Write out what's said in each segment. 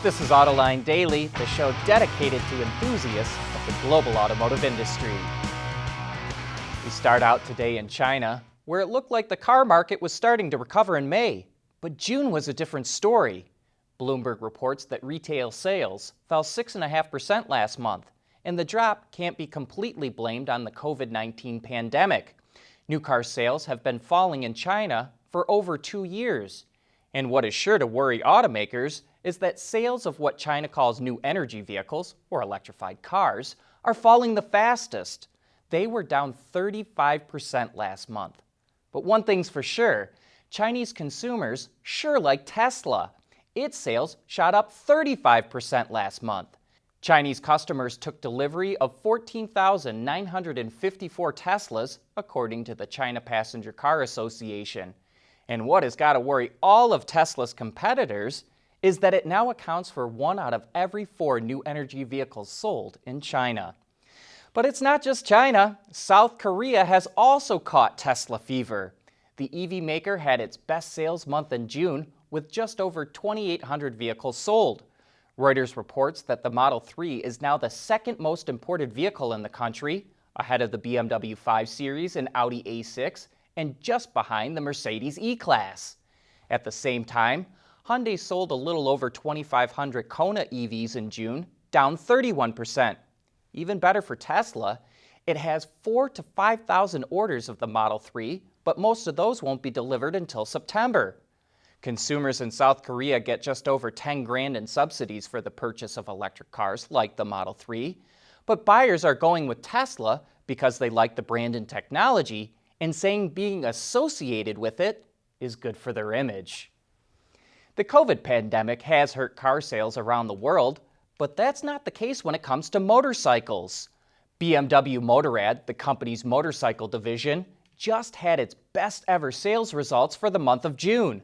This is Autoline Daily, the show dedicated to enthusiasts of the global automotive industry. We start out today in China, where it looked like the car market was starting to recover in May. But June was a different story. Bloomberg reports that retail sales fell 6.5% last month, and the drop can't be completely blamed on the COVID-19 pandemic. New car sales have been falling in China for over 2 years. And what is sure to worry automakers is that sales of what China calls new energy vehicles, or electrified cars, are falling the fastest. They were down 35% last month. But one thing's for sure, Chinese consumers sure like Tesla. Its sales shot up 35% last month. Chinese customers took delivery of 14,954 Teslas, according to the China Passenger Car Association. And what has got to worry all of Tesla's competitors is that it now accounts for 1 out of every 4 new energy vehicles sold in China. But it's not just China. South Korea has also caught Tesla fever. The EV maker had its best sales month in June with just over 2,800 vehicles sold. Reuters reports that the Model 3 is now the second most imported vehicle in the country, ahead of the BMW 5 Series and Audi A6, and just behind the Mercedes E-Class. At the same time, Hyundai sold a little over 2,500 Kona EVs in June, down 31%. Even better for Tesla, it has 4,000 to 5,000 orders of the Model 3, but most of those won't be delivered until September. Consumers in South Korea get just over 10 grand in subsidies for the purchase of electric cars like the Model 3, but buyers are going with Tesla because they like the brand and technology and saying being associated with it is good for their image. The COVID pandemic has hurt car sales around the world, but that's not the case when it comes to motorcycles. BMW Motorrad, the company's motorcycle division, just had its best ever sales results for the month of June.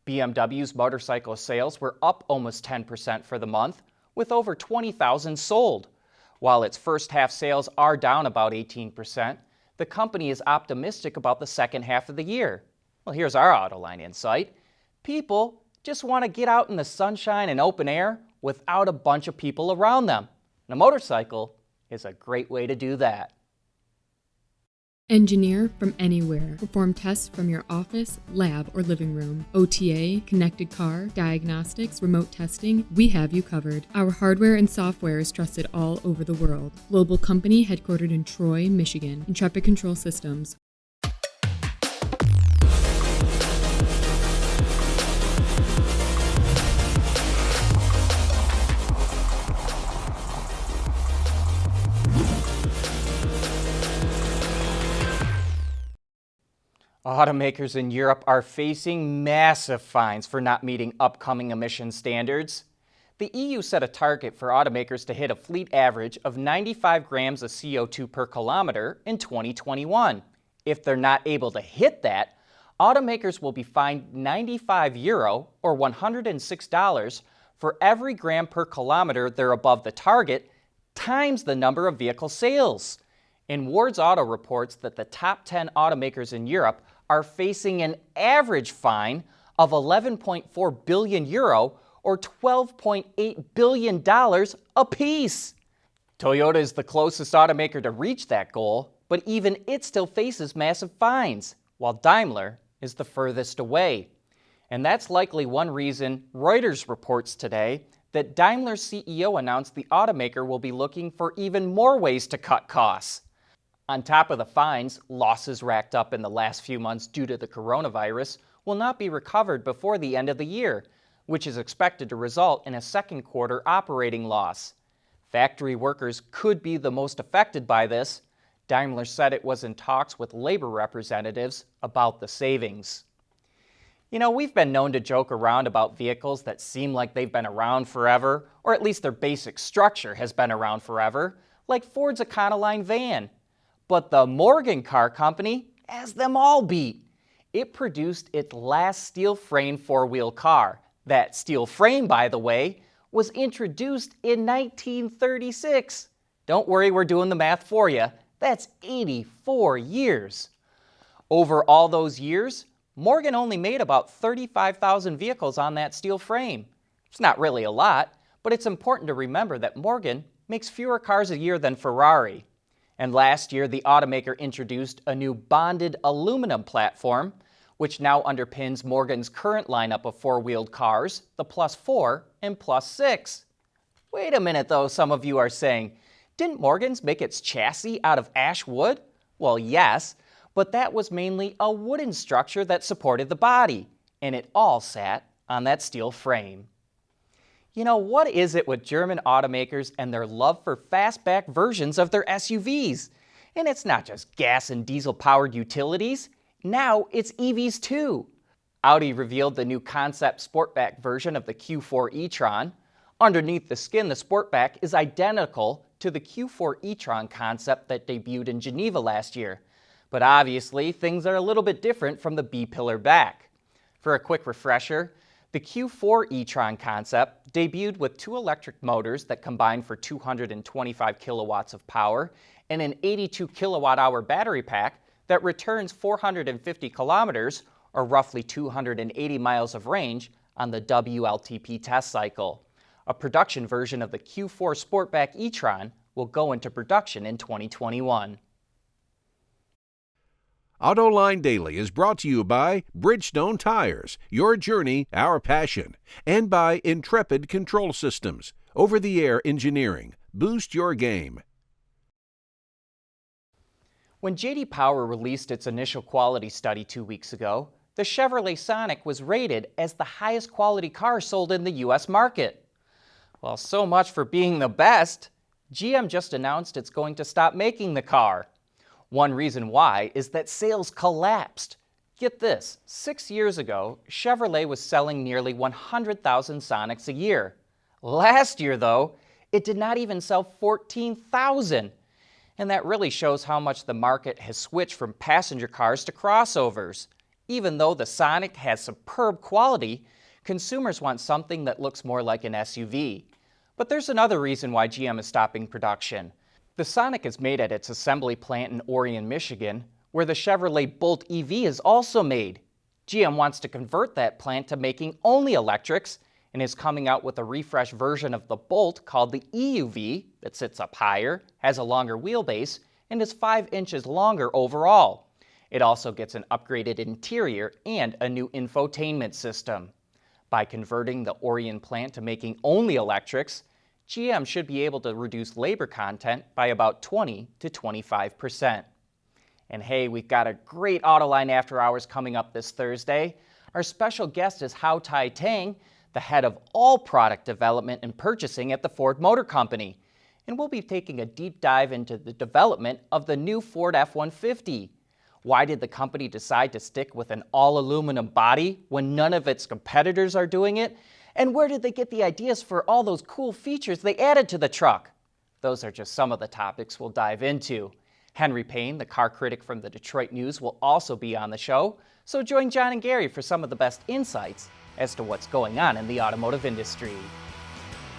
BMW's motorcycle sales were up almost 10% for the month, with over 20,000 sold. While its first half sales are down about 18%, the company is optimistic about the second half of the year. Well, here's our Autoline insight. People just want to get out in the sunshine and open air without a bunch of people around them. And a motorcycle is a great way to do that. Engineer from anywhere. Perform tests from your office, lab, or living room. OTA, connected car, diagnostics, remote testing, we have you covered. Our hardware and software is trusted all over the world. Global company headquartered in Troy, Michigan. Intrepid Control Systems. Automakers in Europe are facing massive fines for not meeting upcoming emission standards. The EU set a target for automakers to hit a fleet average of 95 grams of CO2 per kilometer in 2021. If they're not able to hit that, automakers will be fined €95 or $106 for every gram per kilometer they're above the target, times the number of vehicle sales. And Ward's Auto reports that the top 10 automakers in Europe are facing an average fine of €11.4 billion or $12.8 billion apiece. Toyota is the closest automaker to reach that goal, but even it still faces massive fines, while Daimler is the furthest away. And that's likely one reason Reuters reports today that Daimler's CEO announced the automaker will be looking for even more ways to cut costs. On top of the fines, losses racked up in the last few months due to the coronavirus will not be recovered before the end of the year, which is expected to result in a second quarter operating loss. Factory workers could be the most affected by this. Daimler said it was in talks with labor representatives about the savings. You know, we've been known to joke around about vehicles that seem like they've been around forever, or at least their basic structure has been around forever, like Ford's Econoline van. But the Morgan Car Company has them all beat. It produced its last steel frame four-wheel car. That steel frame, by the way, was introduced in 1936. Don't worry, we're doing the math for you. That's 84 years. Over all those years, Morgan only made about 35,000 vehicles on that steel frame. It's not really a lot, But it's important to remember that Morgan makes fewer cars a year than Ferrari. And last year, the automaker introduced a new bonded aluminum platform, which now underpins Morgan's current lineup of four-wheeled cars, the Plus 4 and Plus 6. Wait a minute though, some of you are saying, didn't Morgan's make its chassis out of ash wood? Well, yes, but that was mainly a wooden structure that supported the body, and it all sat on that steel frame. You know, what is it with German automakers and their love for fastback versions of their SUVs? And it's not just gas and diesel-powered utilities. Now it's EVs too. Audi revealed the new concept Sportback version of the Q4 e-tron. Underneath the skin, the Sportback is identical to the Q4 e-tron concept that debuted in Geneva last year. But obviously, things are a little bit different from the B-pillar back. For a quick refresher, the Q4 e-tron concept debuted with two electric motors that combine for 225 kilowatts of power and an 82 kilowatt-hour battery pack that returns 450 kilometers, or roughly 280 miles of range, on the WLTP test cycle. A production version of the Q4 Sportback e-tron will go into production in 2021. Autoline Daily is brought to you by Bridgestone Tires, your journey, our passion, and by Intrepid Control Systems, over-the-air engineering. Boost your game. When J.D. Power released its initial quality study 2 weeks ago, the Chevrolet Sonic was rated as the highest quality car sold in the U.S. market. Well, so much for being the best. GM just announced it's going to stop making the car. One reason why is that sales collapsed. Get this, 6 years ago, Chevrolet was selling nearly 100,000 Sonics a year. Last year, though, it did not even sell 14,000. And that really shows how much the market has switched from passenger cars to crossovers. Even though the Sonic has superb quality, consumers want something that looks more like an SUV. But there's another reason why GM is stopping production. The Sonic is made at its assembly plant in Orion, Michigan, where the Chevrolet Bolt EV is also made. GM wants to convert that plant to making only electrics and is coming out with a refreshed version of the Bolt called the EUV that sits up higher, has a longer wheelbase, and is 5 inches longer overall. It also gets an upgraded interior and a new infotainment system. By converting the Orion plant to making only electrics, GM should be able to reduce labor content by about 20 to 25%. And hey, we've got a great Autoline After Hours coming up this Thursday. Our special guest is Hau Tai Tang, the head of all product development and purchasing at the Ford Motor Company. And we'll be taking a deep dive into the development of the new Ford F-150. Why did the company decide to stick with an all-aluminum body when none of its competitors are doing it? And where did they get the ideas for all those cool features they added to the truck? Those are just some of the topics we'll dive into. Henry Payne, the car critic from the Detroit News, will also be on the show, so join John and Gary for some of the best insights as to what's going on in the automotive industry.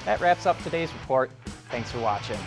That wraps up today's report. Thanks for watching.